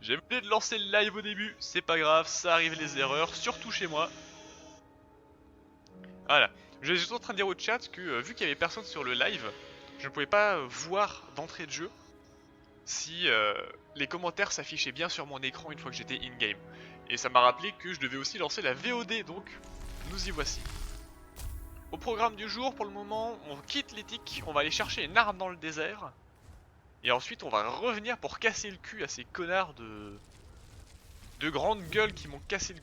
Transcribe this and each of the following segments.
J'ai oublié de lancer le live au début, c'est pas grave, ça arrive les erreurs, surtout chez moi. Voilà, je suis en train de dire au chat que vu qu'il y avait personne sur le live, je ne pouvais pas voir d'entrée de jeu si les commentaires s'affichaient bien sur mon écran une fois que j'étais in-game. Et ça m'a rappelé que je devais aussi lancer la VOD, donc nous y voici. Au programme du jour, pour le moment, on quitte l'éthique, on va aller chercher une arme dans le désert. Et ensuite on va revenir pour casser le cul à ces connards de grandes gueules qui m'ont cassé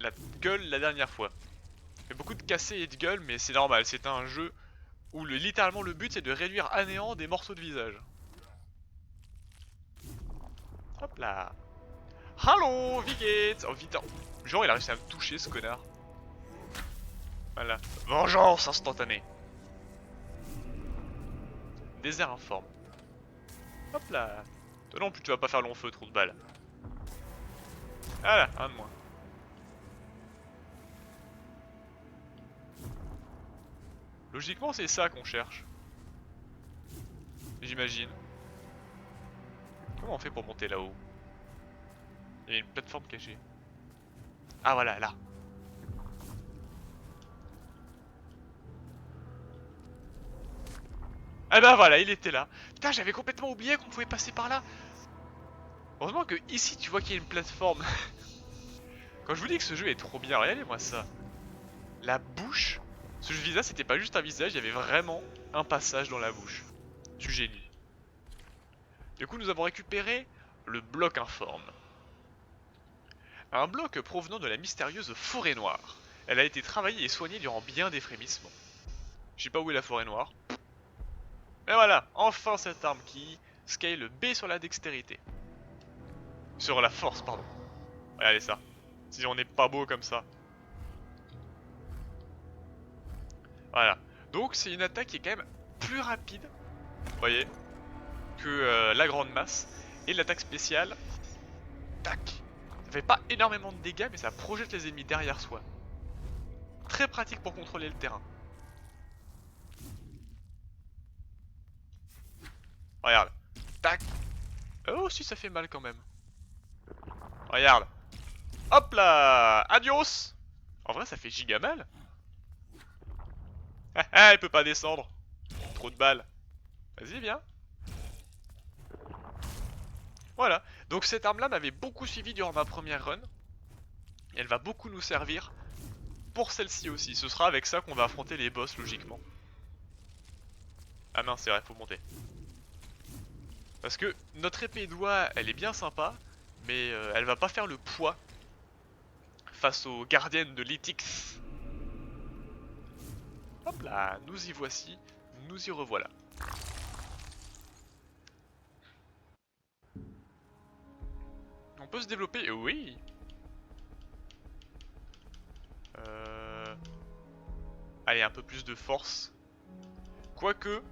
la gueule la dernière fois. Il y a beaucoup de cassés et de gueules, mais c'est normal, c'est un jeu où littéralement le but c'est de réduire à néant des morceaux de visage. Hop là. Hallo, Vigate. Oh vite, genre il a réussi à me toucher ce connard. Voilà. Vengeance instantanée. Désert informe. Hop là. Toi non plus tu vas pas faire long feu, trou de balle. Voilà, un de moins. Logiquement c'est ça qu'on cherche. J'imagine. Comment on fait pour monter là-haut? Il y a une plateforme cachée. Ah voilà, là. Ah bah voilà, il était là. Putain, j'avais complètement oublié qu'on pouvait passer par là. Heureusement que ici tu vois qu'il y a une plateforme. Quand je vous dis que ce jeu est trop bien, regardez-moi ça. La bouche. Ce visage c'était pas juste un visage, il y avait vraiment un passage dans la bouche. Du génie. Du coup nous avons récupéré le bloc informe. Un bloc provenant de la mystérieuse forêt noire. Elle a été travaillée et soignée durant bien des frémissements. Je sais pas où est la forêt noire. Mais voilà, enfin cette arme qui scale B sur la dextérité. Sur la force, pardon. Regardez ça. Si on n'est pas beau comme ça. Voilà. Donc c'est une attaque qui est quand même plus rapide, vous voyez, que la grande masse. Et l'attaque spéciale, tac. Ça fait pas énormément de dégâts, mais ça projette les ennemis derrière soi. Très pratique pour contrôler le terrain. Regarde. Tac. Oh si ça fait mal quand même. Regarde. Hop là. Adios. En vrai ça fait giga mal. Ah ah, elle peut pas descendre. Trop de balles. Vas-y viens. Voilà. Donc cette arme là m'avait beaucoup suivi durant ma première run. Et elle va beaucoup nous servir pour celle-ci aussi. Ce sera avec ça qu'on va affronter les boss logiquement. Ah mince c'est vrai, faut monter. Parce que notre épée doigt, elle est bien sympa, mais elle va pas faire le poids face aux gardiennes de l'éthique. Hop là, nous y voici, nous y revoilà. On peut se développer, oui. Allez, un peu plus de force. Quoique,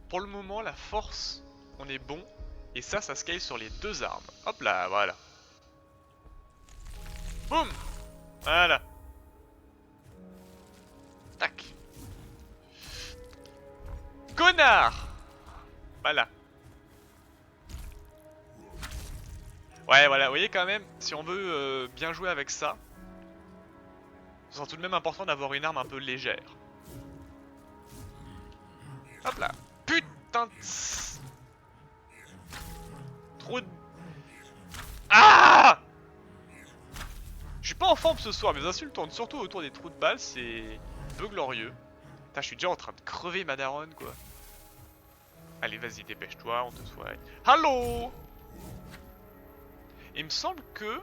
pour le moment, la force, on est bon. Et ça scale sur les deux armes. Hop là, voilà. Boum. Voilà. Tac. Connard. Voilà. Ouais, voilà, vous voyez quand même, si on veut bien jouer avec ça, ce sera tout de même important d'avoir une arme un peu légère. Hop là. Putain de... Trop de... Ah! Je suis pas en forme ce soir, mes insultes tournent surtout autour des trous de balles, c'est peu glorieux. Putain, je suis déjà en train de crever ma daronne, quoi. Allez, vas-y, dépêche-toi, on te soigne. Hallo! Il me semble que...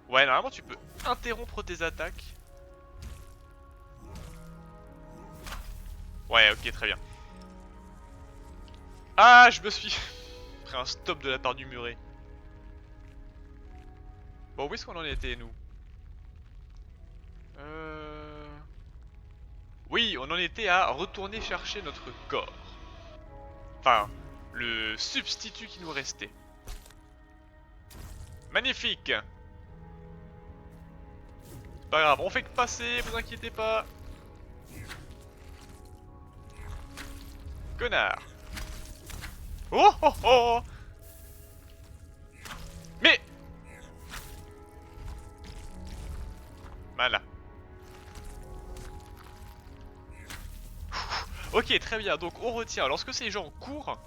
Ouais, normalement, tu peux interrompre tes attaques. Ouais, ok, très bien. Ah, je me suis pris un stop de la part du muret. Bon, où est-ce qu'on en était, nous? Oui, on en était à retourner chercher notre corps. Enfin, le substitut qui nous restait. Magnifique! C'est pas grave, on fait que passer, vous inquiétez pas. Connard! Oh oh oh. Mais voilà. Ok, très bien, donc on retient, lorsque ces gens courent,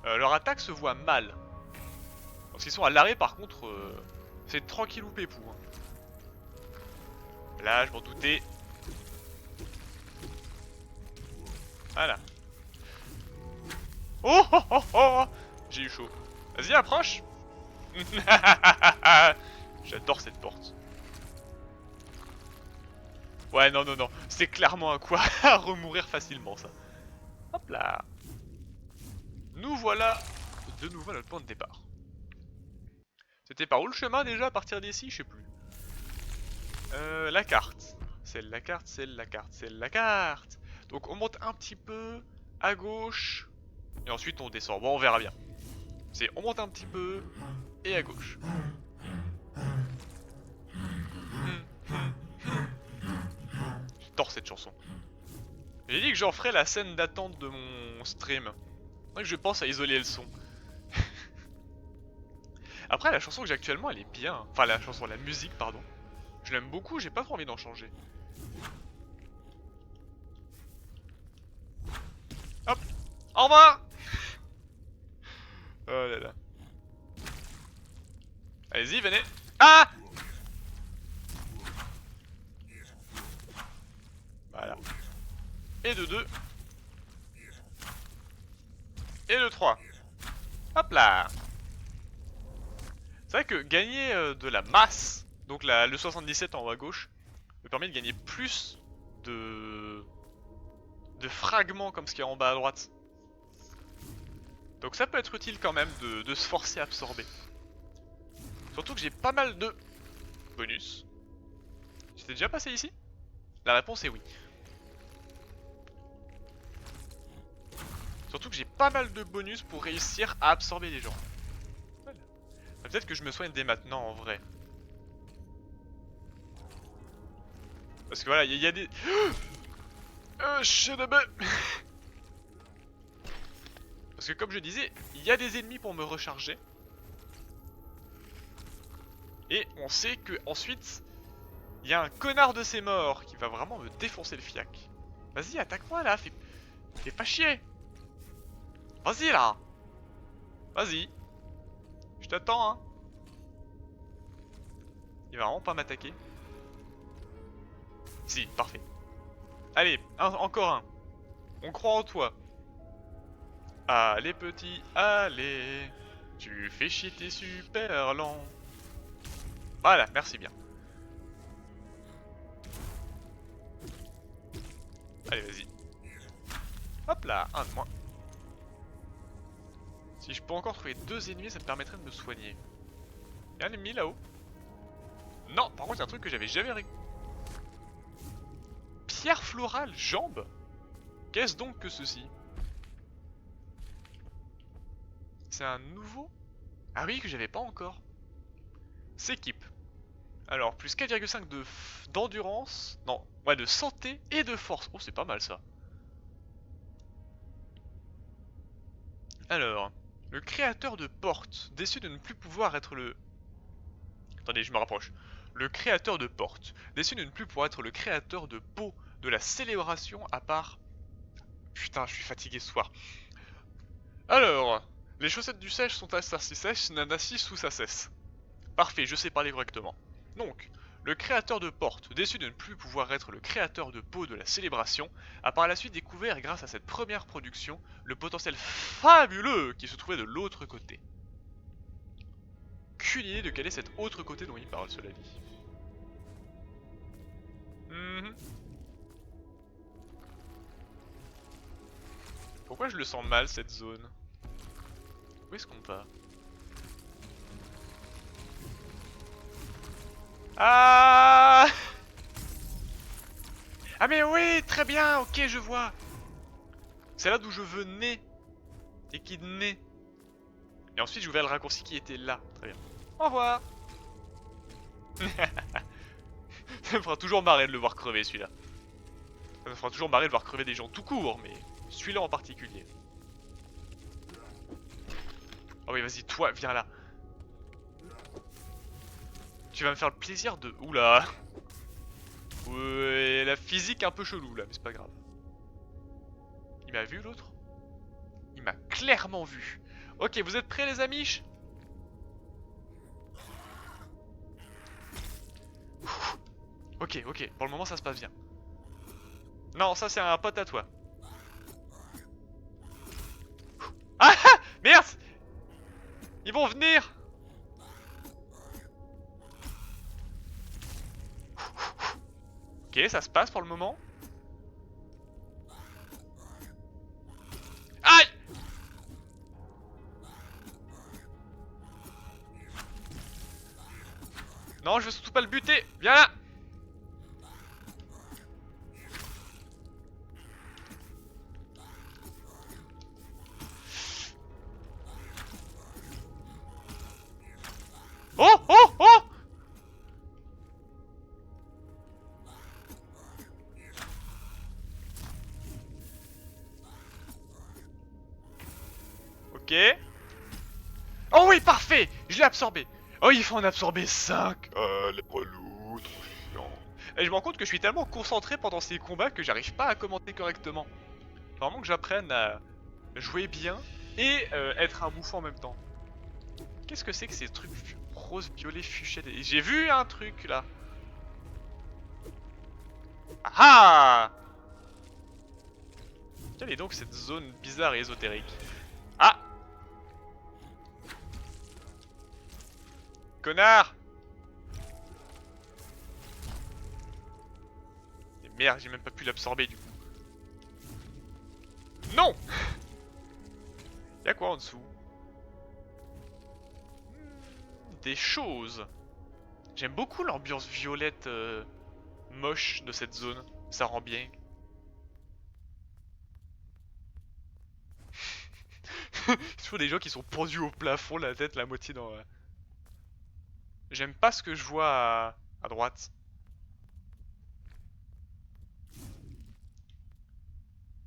leur attaque se voit mal. Lorsqu'ils sont à l'arrêt par contre, c'est tranquille ou pépou. Hein. Là, je m'en doutais. Voilà. Oh oh oh oh. J'ai eu chaud. Vas-y, approche. J'adore cette porte. Ouais, non, non, non. C'est clairement un quoi à remourir facilement, ça. Hop là. Nous voilà de nouveau à notre point de départ. C'était par où le chemin déjà à partir d'ici? Je sais plus. La carte. C'est la carte, c'est la carte, c'est la carte. Donc on monte un petit peu à gauche. Et ensuite on descend. Bon, on verra bien. C'est on monte un petit peu et à gauche. J'adore cette chanson. J'ai dit que j'en ferais la scène d'attente de mon stream. Donc je pense à isoler le son. Après la chanson que j'ai actuellement elle est bien. Enfin la chanson, la musique pardon. Je l'aime beaucoup, j'ai pas trop envie d'en changer. Hop. Au revoir. Oh là là. Allez-y, venez. Ah. Voilà. Et de 2. Et de 3. Hop là. C'est vrai que gagner de la masse, donc le 77 en haut à gauche, me permet de gagner plus de fragments comme ce qu'il y a en bas à droite. Donc ça peut être utile quand même de se forcer à absorber. Surtout que j'ai pas mal de bonus. J'étais déjà passé ici? La réponse est oui. Surtout que j'ai pas mal de bonus pour réussir à absorber les gens. Voilà. Peut-être que je me soigne dès maintenant en vrai. Parce que voilà, il y a des... Parce que comme je disais, il y a des ennemis pour me recharger. Et on sait que ensuite, il y a un connard de ces morts qui va vraiment me défoncer le fiac. Vas-y, attaque-moi là, fais pas chier. Vas-y là. Vas-y. Je t'attends hein. Il va vraiment pas m'attaquer. Si, parfait. Allez, encore un. On croit en toi. Allez petit, allez. Tu fais chier, t'es super lent. Voilà, merci bien. Allez, vas-y. Hop là, un de moins. Si je peux encore trouver 2 ennemis, ça me permettrait de me soigner. Y'a un ennemi là-haut? Non, par contre, il y a un truc que j'avais jamais réglé. Pierre florale, jambe? Qu'est-ce donc que ceci? C'est un nouveau? Ah oui, que j'avais pas encore. S'équipe. Alors, plus 4,5 d'endurance. Non, ouais, de santé et de force. Oh, c'est pas mal ça. Alors, le créateur de porte, déçu de ne plus pouvoir être le... Attendez, je me rapproche. Le créateur de porte, déçu de ne plus pouvoir être le créateur de peau de la célébration à part... Putain, je suis fatigué ce soir. Alors, les chaussettes du sèche sont assez sèches, Nanassi sous sa cesse. Parfait, je sais parler correctement. Donc, le créateur de porte, déçu de ne plus pouvoir être le créateur de peau de la célébration, a par la suite découvert, grâce à cette première production, le potentiel fabuleux qui se trouvait de l'autre côté. Qu'une idée de quel est cet autre côté dont il parle, cela dit. Pourquoi je le sens mal cette zone? Où est-ce qu'on va? Ah! Ah mais oui, très bien, ok, je vois. C'est là d'où je venais. Et qui naît. Et ensuite j'ai ouvert le raccourci qui était là. Très bien. Au revoir. Ça me fera toujours marrer de le voir crever celui-là. Ça me fera toujours marrer de voir crever des gens tout court, mais celui-là en particulier. Ah oui, vas-y, toi, viens là. Tu vas me faire le plaisir de... Oula. Ouais, la physique un peu chelou là, mais c'est pas grave. Il m'a vu l'autre? Il m'a clairement vu. Ok, vous êtes prêts les amis? Ok, ok, pour le moment ça se passe bien. Non, ça c'est un pote à toi. Ah ah, merde! Ils vont venir! Ok, ça se passe pour le moment. Aïe! Non, je veux surtout pas le buter. Viens là! Oh! Oh! Oh! Ok. Oh oui, parfait! Je l'ai absorbé. Oh, il faut en absorber 5. Les relous, trop chiant. Et je me rends compte que je suis tellement concentré pendant ces combats que j'arrive pas à commenter correctement. Faut vraiment que j'apprenne à jouer bien et être un bouffon en même temps. Qu'est-ce que c'est que ces trucs rose, violet, fuchsia? J'ai vu un truc là. Ah ah! Quelle est donc cette zone bizarre et ésotérique? Ah! Connard! Et merde, j'ai même pas pu l'absorber du coup. Non! Y'a quoi en dessous? Des choses. J'aime beaucoup l'ambiance violette moche de cette zone. Ça rend bien. Toujours des gens qui sont pendus au plafond, la tête, la moitié dans... J'aime pas ce que je vois à droite.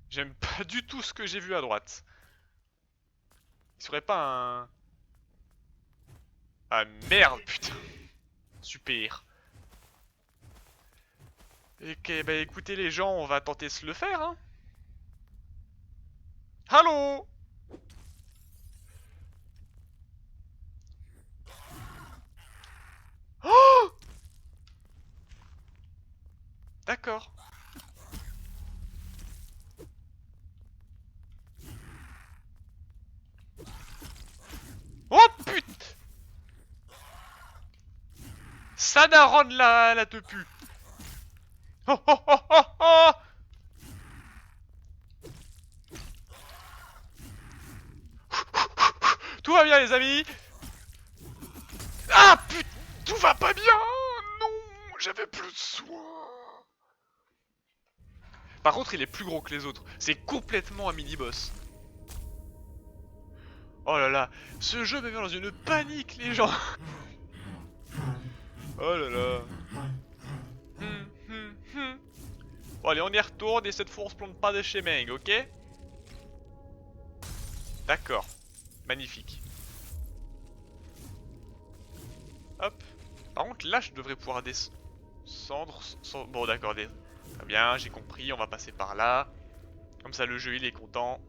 J'aime pas du tout ce que j'ai vu à droite. Il serait pas un... Ah merde, putain. Super. Ok, bah écoutez les gens, on va tenter de se le faire, hein. Allô? Oh! D'accord. Oh putain! Ça daronne la te pue. Oh oh oh oh oh! Tout va bien les amis. Ah putain! Tout va pas bien! Non! J'avais plus de soins. Par contre, il est plus gros que les autres. C'est complètement un mini-boss. Oh là là, ce jeu me met dans une panique, les gens. Oh là là. Bon allez, on y retourne et cette fois on se plante pas de chez Meng, ok? D'accord. Magnifique. Hop. Par contre, là, je devrais pouvoir descendre sans... Bon, d'accord, très bien, j'ai compris, on va passer par là. Comme ça, le jeu, il est content.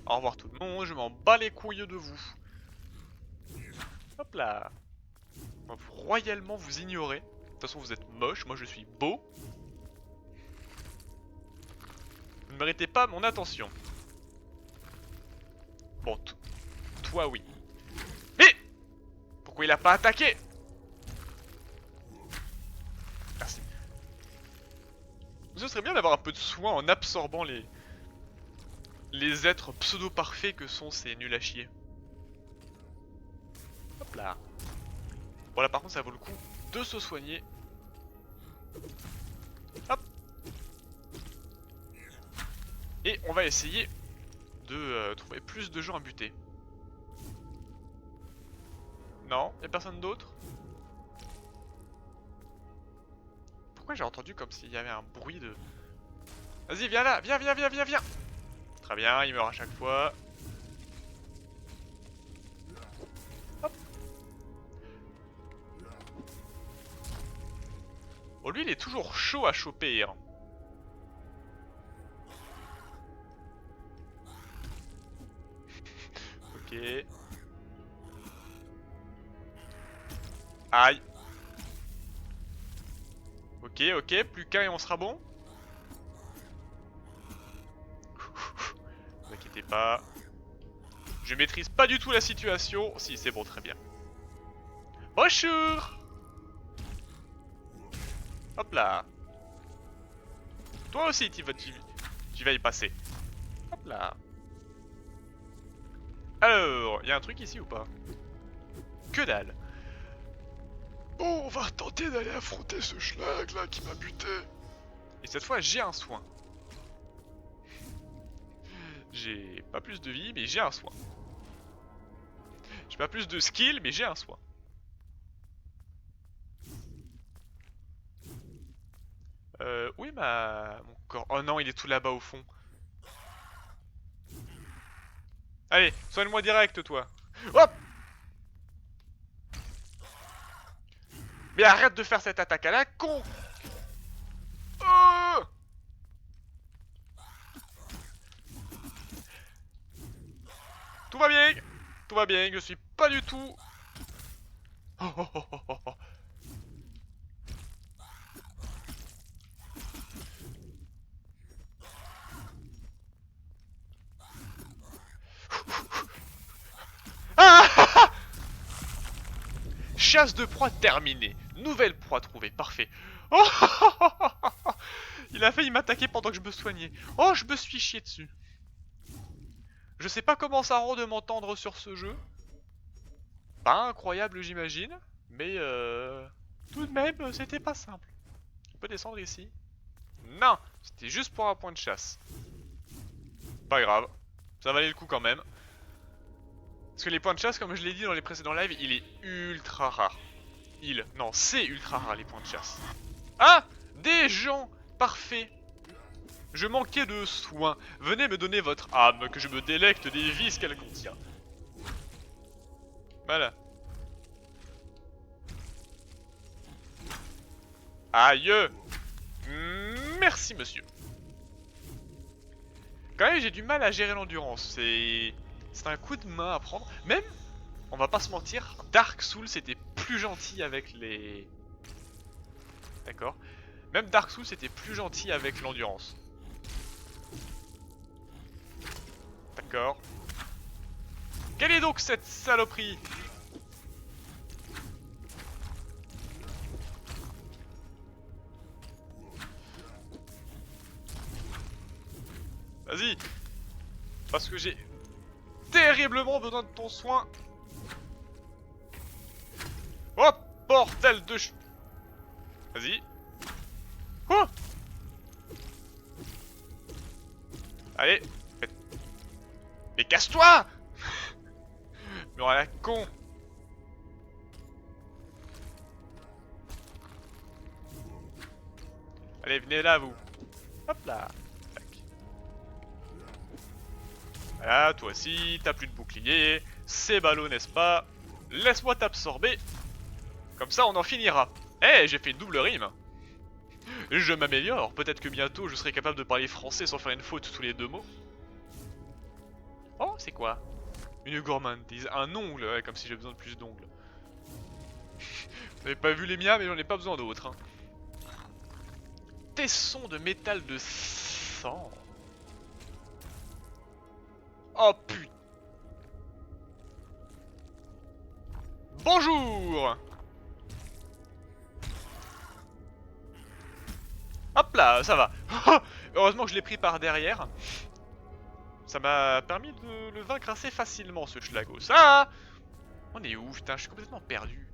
Au revoir tout le monde, je m'en bats les couilles de vous. Hop là. On va royalement vous ignorer. De toute façon, vous êtes moche, moi je suis beau. Vous ne méritez pas mon attention. Bon, toi oui. Mais pourquoi il a pas attaqué? Merci. Ce serait bien d'avoir un peu de soin en absorbant les êtres pseudo-parfaits que sont ces nuls à chier. Hop là. Bon là par contre ça vaut le coup de se soigner. Hop. Et on va essayer de trouver plus de gens à buter. Non, y'a personne d'autre? Pourquoi j'ai entendu comme s'il y avait un bruit de... Vas-y, viens là, viens, viens, viens, viens, viens. Très bien, il meurt à chaque fois. Oh, lui, il est toujours chaud à choper. Hein. Ok. Aïe. Ok, ok, plus qu'un et on sera bon. Ne vous inquiétez pas. Je maîtrise pas du tout la situation. Si, c'est bon, très bien. Bonjour. Hop là. Toi aussi, tu vas y passer. Hop là. Alors, il y a un truc ici ou pas? Que dalle. Bon, on va tenter d'aller affronter ce schlag là qui m'a buté. Et cette fois, j'ai un soin. J'ai pas plus de vie, mais j'ai un soin. J'ai pas plus de skill, mais j'ai un soin. Où est mon corps? Oh non, il est tout là-bas au fond. Allez, soigne-moi direct, toi. Hop! Mais arrête de faire cette attaque à la con! Oh! Tout va bien! Tout va bien, je suis pas du tout... Oh, oh, oh, oh, oh, oh. Ah! Chasse de proie terminée. Nouvelle proie trouvée, parfait. Oh! Il a failli m'attaquer pendant que je me soignais. Oh, je me suis chié dessus. Je sais pas comment ça rend de m'entendre sur ce jeu. Pas incroyable, j'imagine. Mais tout de même, c'était pas simple. On peut descendre ici? Non! C'était juste pour un point de chasse. Pas grave. Ça valait le coup quand même. Parce que les points de chasse, comme je l'ai dit dans les précédents lives, il est ultra rare. Non, c'est ultra rare les points de chasse. Ah! Des gens! Parfait! Je manquais de soins. Venez me donner votre âme, que je me délecte des vices qu'elle contient. Voilà. Aïe! Merci, monsieur. Quand même, j'ai du mal à gérer l'endurance. C'est un coup de main à prendre. Même, on va pas se mentir, Dark Souls était plus gentil avec les... D'accord. Même Dark Souls était plus gentil avec l'endurance. D'accord. Quelle est donc cette saloperie? Vas-y. Parce que j'ai terriblement besoin de ton soin. Oh, bordel de Vas-y. Oh. Allez. Mais casse-toi. Mais on a la con. Allez, venez là, vous. Hop là. Tac. Voilà, toi aussi, t'as plus de bouclier. C'est ballot, n'est-ce pas? Laisse-moi t'absorber. Comme ça, on en finira. Eh, j'ai fait une double rime. Je m'améliore. Peut-être que bientôt, je serai capable de parler français sans faire une faute tous les deux mots. Oh, c'est quoi? Une gourmandise. Un ongle, ouais, comme si j'ai besoin de plus d'ongles. Vous n'avez pas vu les miens, mais j'en ai pas besoin d'autres. Hein. Tesson de métal de sang. Oh putain. Bonjour. Hop là, ça va. Heureusement que je l'ai pris par derrière. Ça m'a permis de le vaincre assez facilement, ce Schlagos. Ah! On est où? Putain, je suis complètement perdu.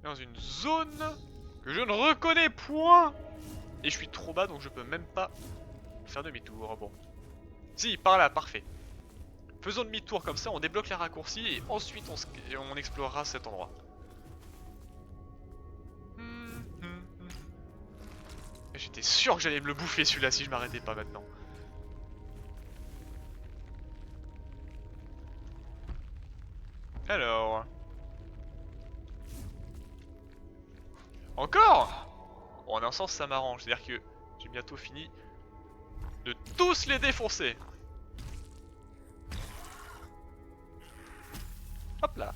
Dans une zone que je ne reconnais point. Et je suis trop bas, donc je peux même pas faire demi-tour. Bon. Si, par là, parfait. Faisons demi-tour comme ça, on débloque les raccourcis et ensuite on explorera cet endroit. J'étais sûr que j'allais me le bouffer celui-là si je m'arrêtais pas maintenant. Alors... Encore? Bon, en un sens ça m'arrange, c'est-à-dire que j'ai bientôt fini de tous les défoncer. Hop là.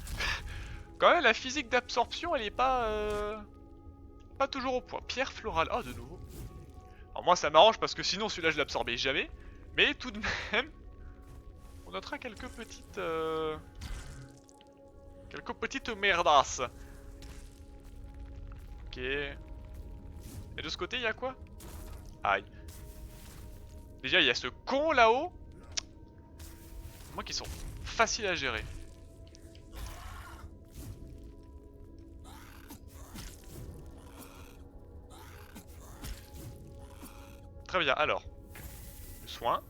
Quand même la physique d'absorption elle est pas toujours au point. Pierre florale, oh de nouveau. Alors moi ça m'arrange parce que sinon celui-là je l'absorbais jamais. Mais tout de même, on notera quelques petites merdasses. Ok. Et de ce côté il y a quoi? Aïe. Déjà il y a ce con là-haut. Moi qui sont faciles à gérer. Très bien, alors. Le soin.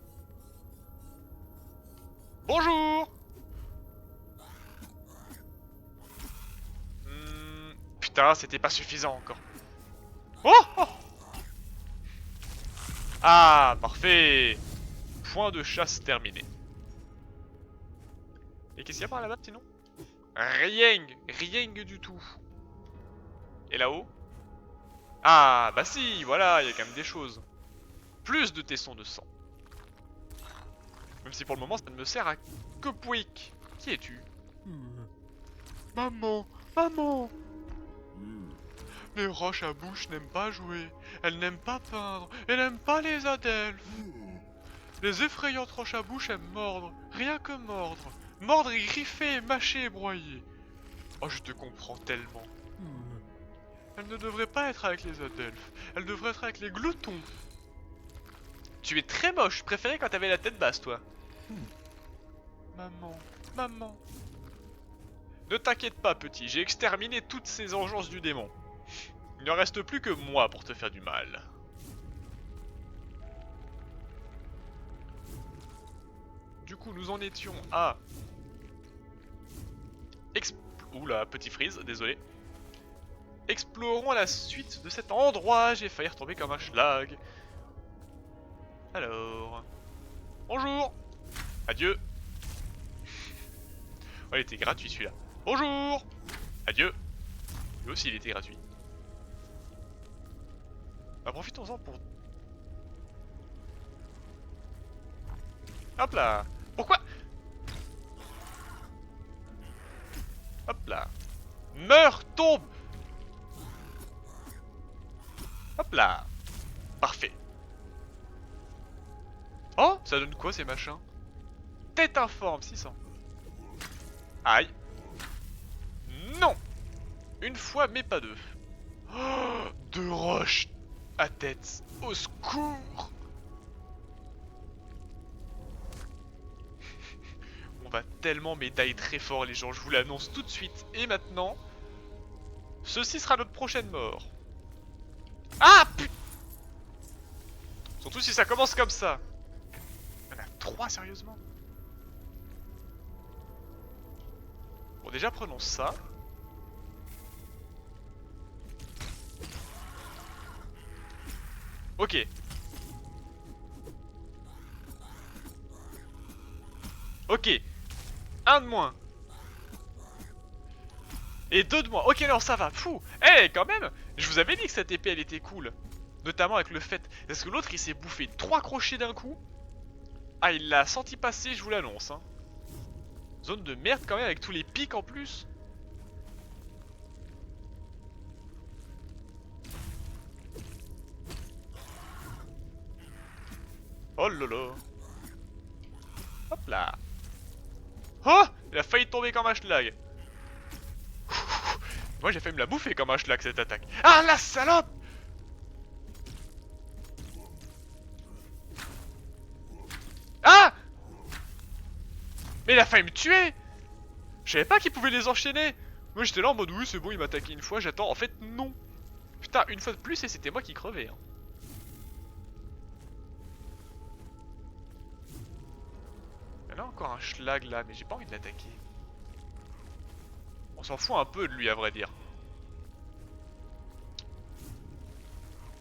Bonjour. Putain, c'était pas suffisant encore. Oh, oh. Ah, parfait. Point de chasse terminé. Et qu'est-ce qu'il y a par là-bas sinon? Rien, rien du tout. Et là-haut? Ah, bah si, voilà, il y a quand même des choses. Plus de tessons de sang. Même si pour le moment ça ne me sert à que pouic. Qui es-tu? Maman, maman. Les roches à bouche n'aiment pas jouer, elles n'aiment pas peindre, elles n'aiment pas les adelphes. Les effrayantes roches à bouche aiment mordre, rien que mordre. Mordre et griffer, mâcher et broyer. Oh, je te comprends tellement. Elles ne devraient pas être avec les adelphes, elles devraient être avec les gloutons. Tu es très moche, je préférais quand t'avais la tête basse toi. Maman, maman. Ne t'inquiète pas petit, j'ai exterminé toutes ces engeances du démon. Il ne reste plus que moi pour te faire du mal. Du coup nous en étions à... Oula, petit freeze, désolé. Explorons la suite de cet endroit, j'ai failli retomber comme un schlag. Alors... Bonjour. Adieu. Oh, il était gratuit celui-là. Bonjour. Adieu. Lui aussi il était gratuit. Bah, profitons-en pour... Hop là. Pourquoi? Hop là. Meurs, tombe. Hop là. Parfait. Oh, ça donne quoi ces machins? Tête informe, 600. Aïe. Non. Une fois, mais pas deux. Oh, deux roches à tête. Au secours. On va tellement médailler très fort les gens, je vous l'annonce tout de suite et maintenant. Ceci sera notre prochaine mort. Ah putain. Surtout si ça commence comme ça. Il y en a 3 sérieusement. Bon déjà prenons ça. Ok. Ok. Un de moins. Et 2 de moins. Ok, alors ça va. Fou. Eh, quand même. Je vous avais dit que cette épée, elle était cool. Notamment avec le fait... Parce que l'autre, il s'est bouffé 3 crochets d'un coup. Ah, il l'a senti passer, je vous l'annonce. Hein. Zone de merde quand même, avec tous les pics en plus. Oh lolo. Hop là. Oh, il a failli tomber comme un schlag. Moi j'ai failli me la bouffer comme un schlag cette attaque. Ah la salope. Ah. Mais il a failli me tuer. Je savais pas qu'il pouvait les enchaîner. Moi j'étais là en mode oui c'est bon il m'a attaqué une fois, j'attends. En fait non. Putain une fois de plus et c'était moi qui crevais. Hein. Il y en a encore un schlag là mais j'ai pas envie de l'attaquer. On s'en fout un peu de lui à vrai dire.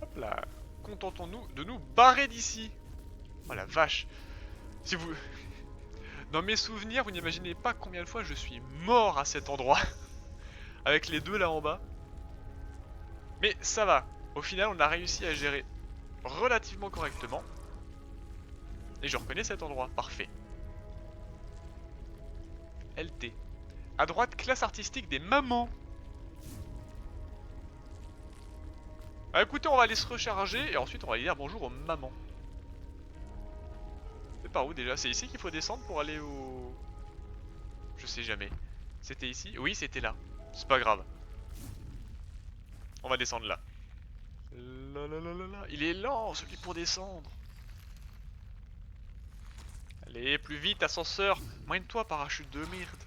Hop là. Contentons-nous de nous barrer d'ici. Oh la vache. Si vous... Dans mes souvenirs, vous n'imaginez pas combien de fois je suis mort à cet endroit. Avec les deux là en bas. Mais ça va. Au final, on a réussi à gérer relativement correctement. Et je reconnais cet endroit. Parfait. LT. À droite, classe artistique des mamans. Ah, écoutez, on va aller se recharger et ensuite on va aller dire bonjour aux mamans. C'est par où déjà? C'est ici qu'il faut descendre pour aller au... Je sais jamais. C'était ici? Oui, c'était là. C'est pas grave. On va descendre là. Il est lent, celui pour descendre. Allez, plus vite, ascenseur. Moigne-toi, parachute de merde.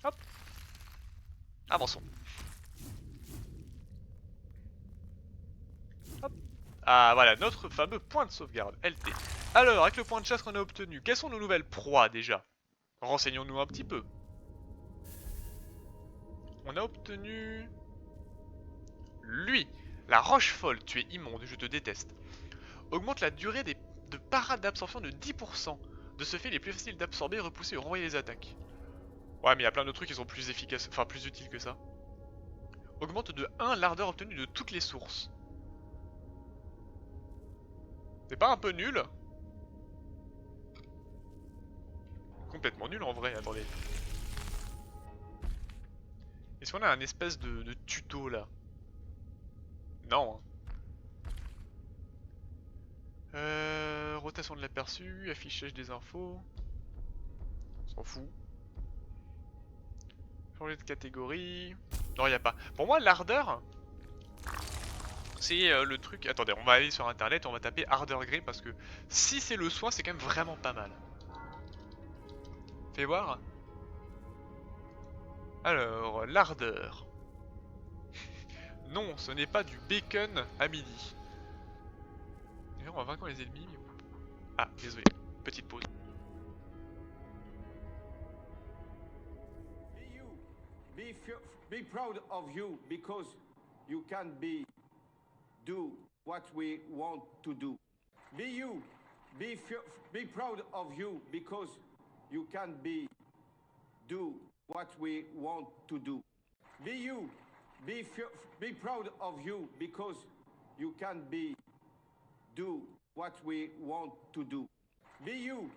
Hop. Avançons. Hop. Ah, voilà, notre fameux point de sauvegarde, LT. Alors, avec le point de chasse qu'on a obtenu, quelles sont nos nouvelles proies déjà? Renseignons-nous un petit peu. On a obtenu... Lui, la roche folle, tu es immonde, je te déteste. Augmente la durée de parade d'absorption de 10%. De ce fait, il est plus facile d'absorber, repousser et renvoyer les attaques. Ouais, mais il y a plein de trucs qui sont plus efficaces, enfin plus utiles que ça. Augmente de 1 l'ardeur obtenue de toutes les sources. C'est pas un peu nul? Complètement nul en vrai, attendez. Est-ce qu'on a un espèce de tuto là? Non. Rotation de l'aperçu, affichage des infos. On s'en fout. Changer de catégorie. Non, y a pas. Pour moi, l'ardeur, c'est le truc. Attendez, on va aller sur internet, on va taper ardeur gris parce que si c'est le soin, c'est quand même vraiment pas mal. Fais voir. Alors, l'ardeur. Non, ce n'est pas du bacon à midi. D'ailleurs, on va vaincre les ennemis. Ah, désolé. Petite pause. Be proud of you because you can do what we want to do. Be you. Be proud of you because you can do what we want to do. Be you. Be proud of you because you can do what we want to do. Be you.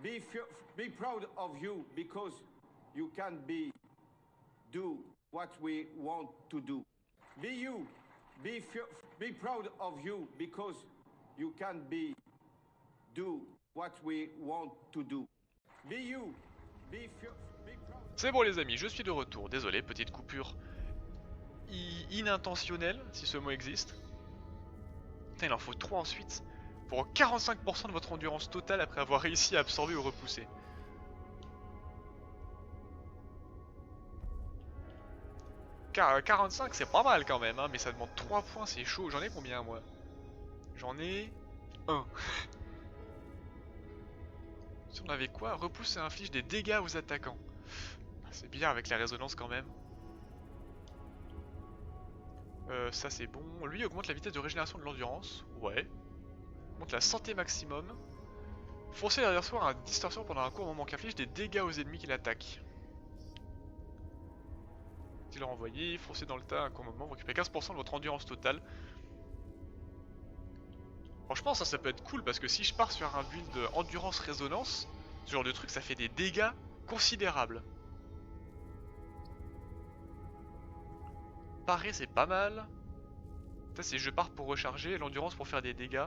Be proud of you because you can do what we want to do. Be you. Be proud of you because you can do what we want to do. Be you. Be proud. C'est bon les amis, je suis de retour. Désolé, petite coupure inintentionnelle, si ce mot existe. Putain, il en faut 3 ensuite. Pour 45% de votre endurance totale après avoir réussi à absorber ou repousser. Car 45 c'est pas mal quand même, hein, mais ça demande 3 points, c'est chaud. J'en ai combien moi? J'en ai 1. Si on avait quoi? Repousse et inflige des dégâts aux attaquants. C'est bien avec la résonance quand même. Ça c'est bon. Lui augmente la vitesse de régénération de l'endurance. Ouais. Augmente la santé maximum. Forcer l'adversaire à distorsion pendant un court moment qui inflige des dégâts aux ennemis qui l'attaquent. Si leur envoyé, forcer dans le tas un court moment, vous récupérez 15% de votre endurance totale. Franchement ça peut être cool parce que si je pars sur un build endurance résonance, ce genre de truc ça fait des dégâts considérables. Pareil c'est pas mal. Ça c'est je pars pour recharger, l'endurance pour faire des dégâts.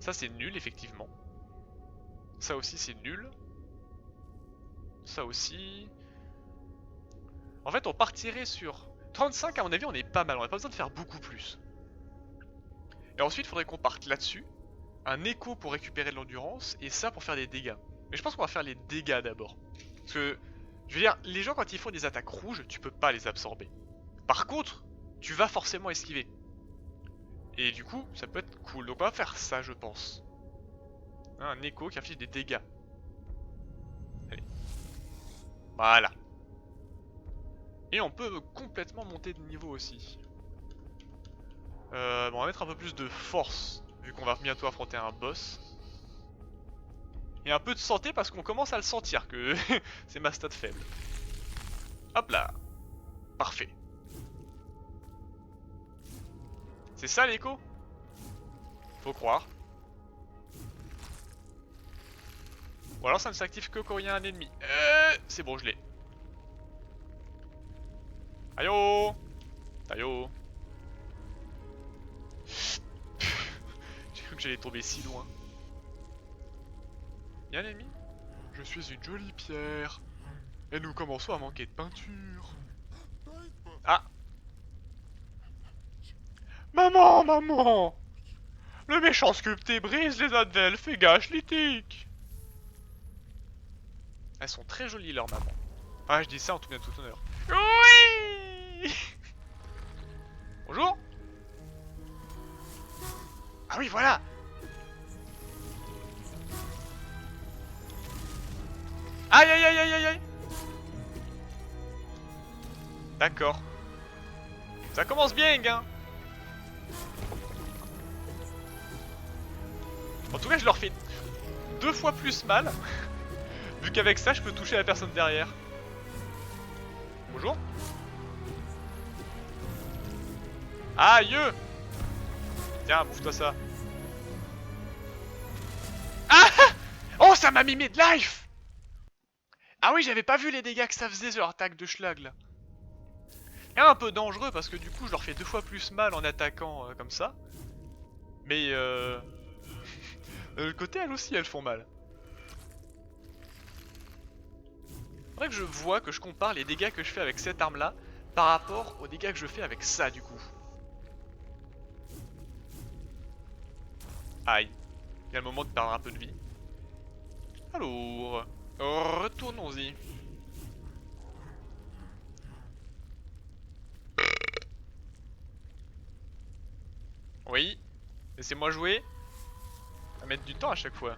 Ça c'est nul effectivement. Ça aussi c'est nul. Ça aussi. En fait on partirait sur 35 à mon avis on est pas mal, on n'a pas besoin de faire beaucoup plus. Et ensuite il faudrait qu'on parte là-dessus. Un écho pour récupérer de l'endurance et ça pour faire des dégâts. Mais je pense qu'on va faire les dégâts d'abord. Parce que, je veux dire, les gens quand ils font des attaques rouges, tu peux pas les absorber. Par contre, tu vas forcément esquiver. Et du coup, ça peut être cool. Donc on va faire ça, je pense. Un écho qui inflige des dégâts. Allez. Voilà. Et on peut complètement monter de niveau aussi. Bon, on va mettre un peu plus de force, vu qu'on va bientôt affronter un boss. Et un peu de santé parce qu'on commence à le sentir que c'est ma stat faible. Hop là. Parfait. C'est ça l'écho? Faut croire. Ou alors ça ne s'active que quand il y a un ennemi. C'est bon, je l'ai. Aïe oh. Aïe oh. J'ai cru que j'allais tomber si loin. Y'a un ennemi? Je suis une jolie pierre. Et nous commençons à manquer de peinture. Ah. Maman, maman! Le méchant sculpté brise les adelphes et gâche les tiques. Elles sont très jolies leurs mamans. Ah, je dis ça en tout bien tout honneur. Oui! Bonjour. Ah oui, voilà. Aïe aïe aïe aïe aïe aïe. D'accord. Ça commence bien, hein. En tout cas, je leur fais 2 fois plus mal. Vu qu'avec ça, je peux toucher la personne derrière. Bonjour. Aïe. Tiens, bouffe-toi ça. Ah. Oh, ça m'a mis mid-life. Ah oui, j'avais pas vu les dégâts que ça faisait sur leur attaque de schlag là. Et un peu dangereux parce que du coup je leur fais 2 fois plus mal en attaquant comme ça. Mais de l'autre côté elles aussi elles font mal. Faudrait que je vois, que je compare les dégâts que je fais avec cette arme là par rapport aux dégâts que je fais avec ça du coup. Aïe. Il y a le moment de perdre un peu de vie. Alors, retournons-y. Oui, laissez-moi jouer. Ça va mettre du temps à chaque fois.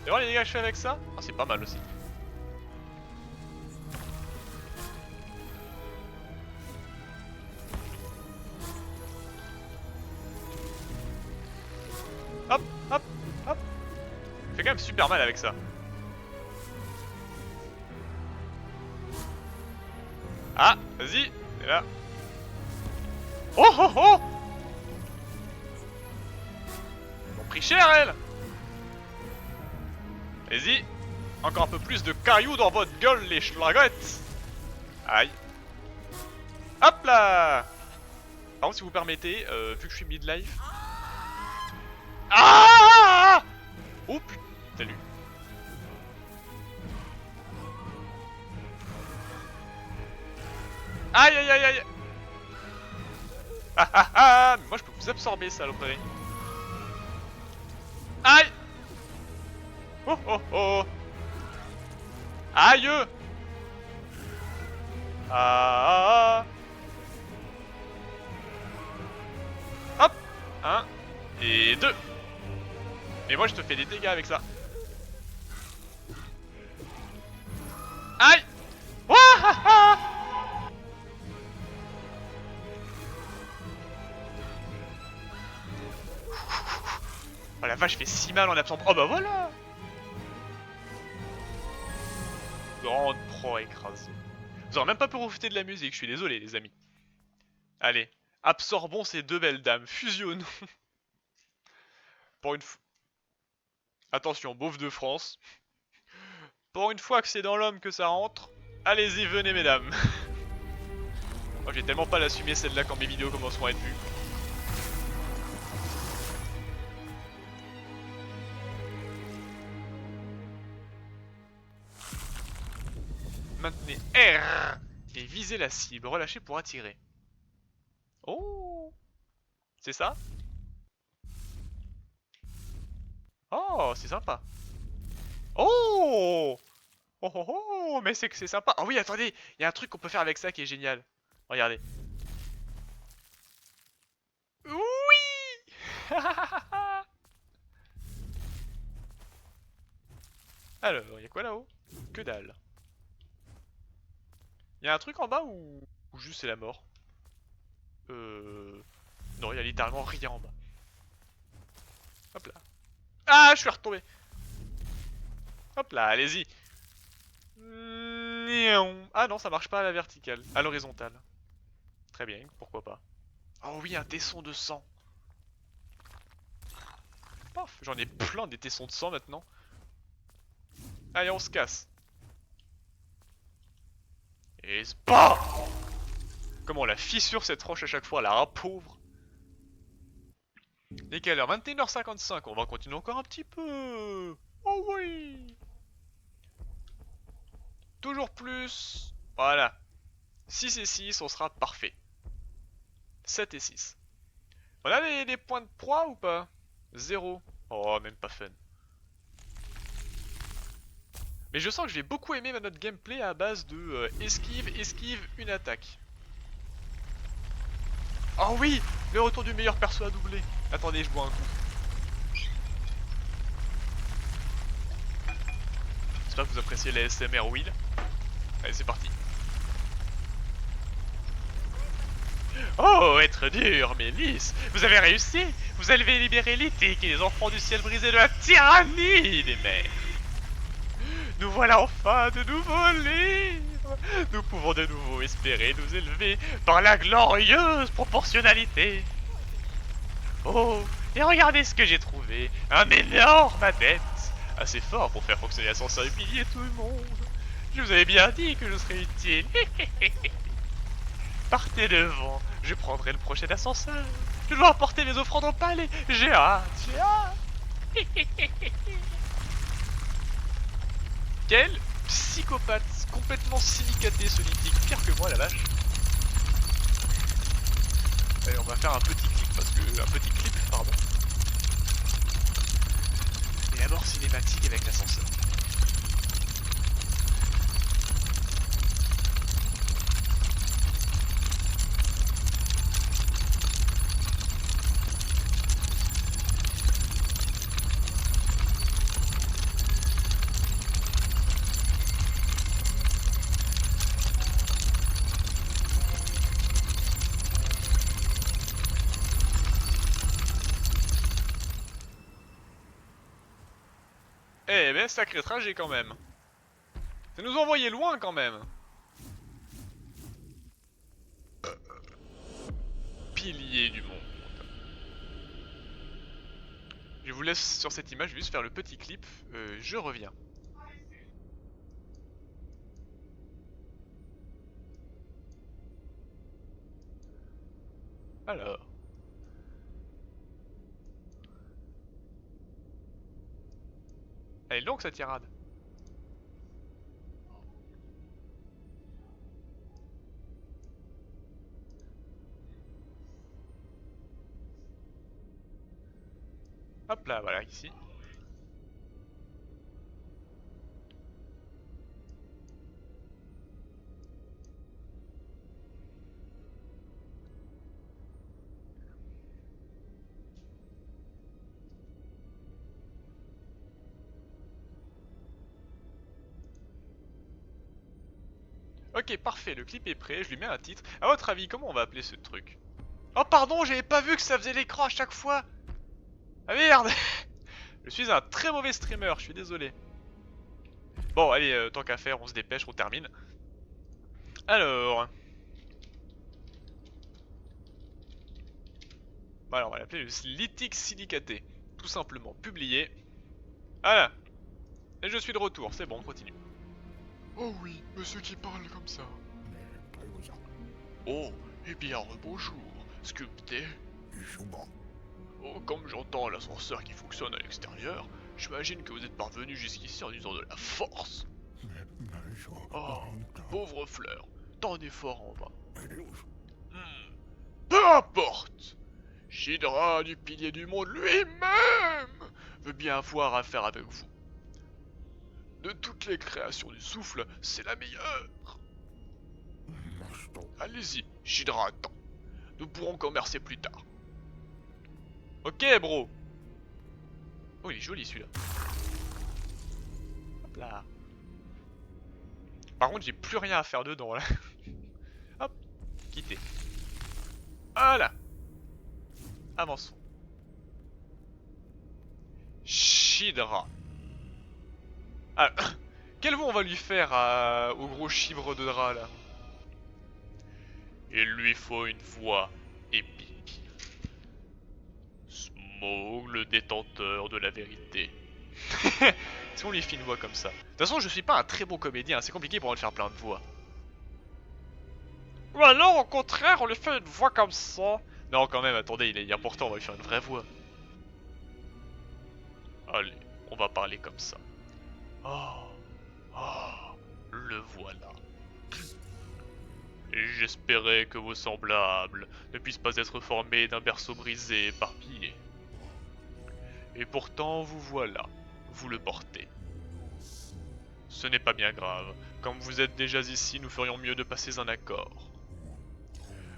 Et voir les dégâts que je fais avec ça? Ah, c'est pas mal aussi. Hop, hop, hop. Je fais quand même super mal avec ça. Ah, vas-y, t'es là. Oh oh oh! Ils ont pris cher, elle! Vas-y, encore un peu plus de cailloux dans votre gueule, les schlagettes! Aïe. Hop là! Par contre, si vous permettez, vu que je suis mid-life... Ah! Oh putain, salut. Aïe aïe aïe aïe. Ah ah ah. Mais moi je peux vous absorber ça, l'opéré. Aïe. Oh oh oh. Aïe. Ah. Hop. 1 et 2. Et moi je te fais des dégâts avec ça. Aïe. Wouah. Oh la vache, je fais si mal en absorbant. Oh bah voilà. Grande proie écrasée. Vous aurez même pas pu profiter de la musique, je suis désolé les amis. Allez, absorbons ces deux belles dames, fusionnons. Pour une fois... Attention, beauf de France. Pour une fois que c'est dans l'homme que ça rentre, allez-y, venez mesdames. Moi j'ai tellement pas l'assumer celle-là quand mes vidéos commenceront à être vues. Maintenez R et visez la cible, relâchez pour attirer. Oh, c'est ça? Oh, c'est sympa. Oh, oh oh oh, mais c'est que c'est sympa. Oh oui, attendez, il y a un truc qu'on peut faire avec ça qui est génial. Regardez. Oui. Alors, il y a quoi là-haut? Que dalle. Il y a un truc en bas ou juste c'est la mort? Non, il y a littéralement rien en bas. Hop là. Ah, je suis retombé. Hop là, allez-y. Ah non, ça marche pas à la verticale, à l'horizontale. Très bien, pourquoi pas. Oh oui, un tesson de sang. Paf, j'en ai plein des tessons de sang maintenant. Allez, on se casse. Et SPAM! Comment on la fissure cette roche à chaque fois, là, hein, pauvre. Et quelle heure? 21h55, on va continuer encore un petit peu. Oh oui! Toujours plus. Voilà. 6 et 6, on sera parfait. 7 et 6. On a des points de proie ou pas? 0. Oh, même pas fun. Mais je sens que je vais beaucoup aimer notre gameplay à base de esquive, esquive, une attaque. Oh oui! Le retour du meilleur perso à doubler. Attendez, je bois un coup. J'espère que vous appréciez les SMR Wheel. Allez, c'est parti. Oh, être dur, mais lisse. Vous avez réussi. Vous avez libéré l'éthique et les enfants du ciel brisé de la tyrannie des mers. Nous voilà enfin de nouveau libres. Nous pouvons de nouveau espérer nous élever par la glorieuse proportionnalité. Oh, et regardez ce que j'ai trouvé. Un énorme adepte. Assez fort pour faire fonctionner l'ascenseur et piller tout le monde. Je vous avais bien dit que je serais utile. Partez devant, je prendrai le prochain ascenseur. Je dois apporter mes offrandes au palais. J'ai hâte, j'ai hâte. Quel psychopathe, complètement silicaté ce lithique, pire que moi la vache. Allez, on va faire un petit clip parce que un petit clip, pardon. Et d'abord cinématique avec l'ascenseur. Eh ben, sacré trajet quand même. Ça nous a envoyé loin quand même. Pilier du monde. Je vous laisse sur cette image, je vais juste faire le petit clip. Je reviens. Alors. Elle est longue sa tirade. Hop là, voilà, ici. Ok, parfait, le clip est prêt, je lui mets un titre. À votre avis, comment on va appeler ce truc? Oh pardon, j'avais pas vu que ça faisait l'écran à chaque fois. Ah merde. Je suis un très mauvais streamer, je suis désolé. Bon, allez, tant qu'à faire, on se dépêche, on termine. Alors... Voilà, on va l'appeler le lithique silicaté. Tout simplement, publié. Voilà. Et je suis de retour, c'est bon, on continue. Oh oui, monsieur qui parle comme ça. Oh, eh bien, bonjour, sculpté. Oh, comme j'entends l'ascenseur qui fonctionne à l'extérieur, j'imagine que vous êtes parvenu jusqu'ici en usant de la force. Oh, pauvre fleur, tant d'efforts en vain. Peu importe. Shidra du pilier du monde lui-même veut bien avoir affaire avec vous. De toutes les créations du souffle, c'est la meilleure. Allez-y, Shidra attend. Nous pourrons commercer plus tard. Ok, bro. Oh, il est joli celui-là. Hop là. Par contre, j'ai plus rien à faire dedans là. Hop, quitter. Voilà. Avançons. Chut. Shidra. Ah, quelle voix on va lui faire au gros chibre de drap là? Il lui faut une voix épique. Smaug, le détenteur de la vérité. Si on lui fait une voix comme ça. De toute façon, je suis pas un très bon comédien, c'est compliqué pour moi de faire plein de voix. Ou alors, au contraire, on lui fait une voix comme ça. Non, quand même, attendez, il est important, on va lui faire une vraie voix. Allez, on va parler comme ça. Le voilà. J'espérais que vos semblables ne puissent pas être formés d'un berceau brisé, éparpillé. Et pourtant, vous voilà, vous le portez. Ce n'est pas bien grave, comme vous êtes déjà ici, nous ferions mieux de passer un accord.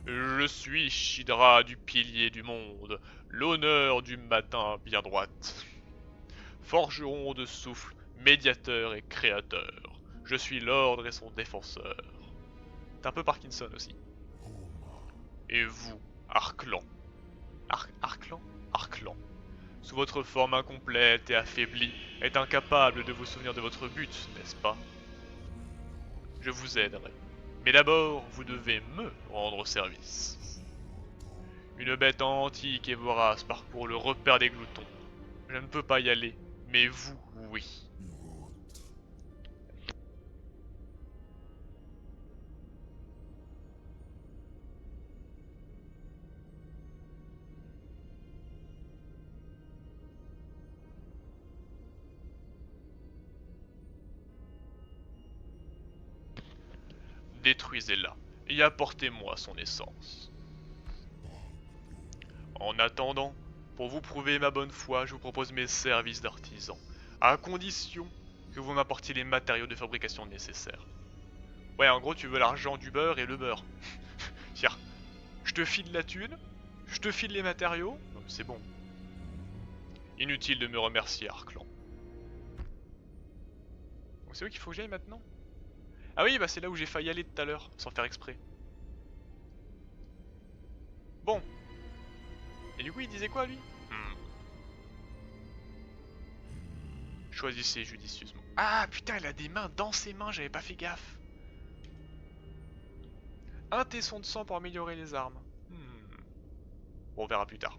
Je suis Shidra du pilier du monde, l'honneur du matin bien droite. Forgeron de souffle, médiateur et créateur, je suis l'ordre et son défenseur. T'es un peu Parkinson aussi. Et vous, Arklan. Arklan. Sous votre forme incomplète et affaiblie, est incapable de vous souvenir de votre but, n'est-ce pas? Je vous aiderai. Mais d'abord, vous devez me rendre service. Une bête antique et vorace parcourt le repère des gloutons. Je ne peux pas y aller, mais vous, oui. Détruisez-la et apportez-moi son essence. En attendant, pour vous prouver ma bonne foi, je vous propose mes services d'artisan, à condition que vous m'apportiez les matériaux de fabrication nécessaires. Ouais, en gros, tu veux l'argent du beurre et le beurre. Tiens, je te file la thune, je te file les matériaux, c'est bon. Inutile de me remercier, Arklan. Donc c'est où qu'il faut que j'aille maintenant? Ah oui, bah c'est là où j'ai failli aller tout à l'heure, sans faire exprès. Bon. Et du coup, il disait quoi, lui? Choisissez judicieusement. Ah putain, il a des mains dans ses mains, j'avais pas fait gaffe. Un tesson de sang pour améliorer les armes. Bon, on verra plus tard.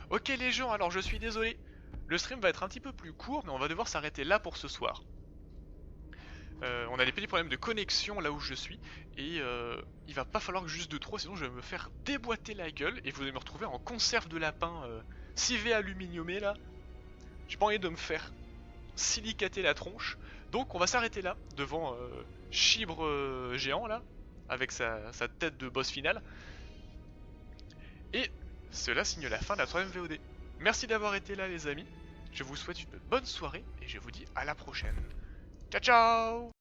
Ok les gens, alors je suis désolé. Le stream va être un petit peu plus court, mais on va devoir s'arrêter là pour ce soir. On a des petits problèmes de connexion là où je suis, et il va pas falloir que juste de trop, sinon je vais me faire déboîter la gueule, et vous allez me retrouver en conserve de lapin civé aluminiumé là. J'ai pas envie de me faire silicater la tronche, donc on va s'arrêter là, devant Chibre géant là, avec sa tête de boss final. Et cela signe la fin de la 3ème VOD. Merci d'avoir été là les amis, je vous souhaite une bonne soirée, et je vous dis à la prochaine. Ciao ciao!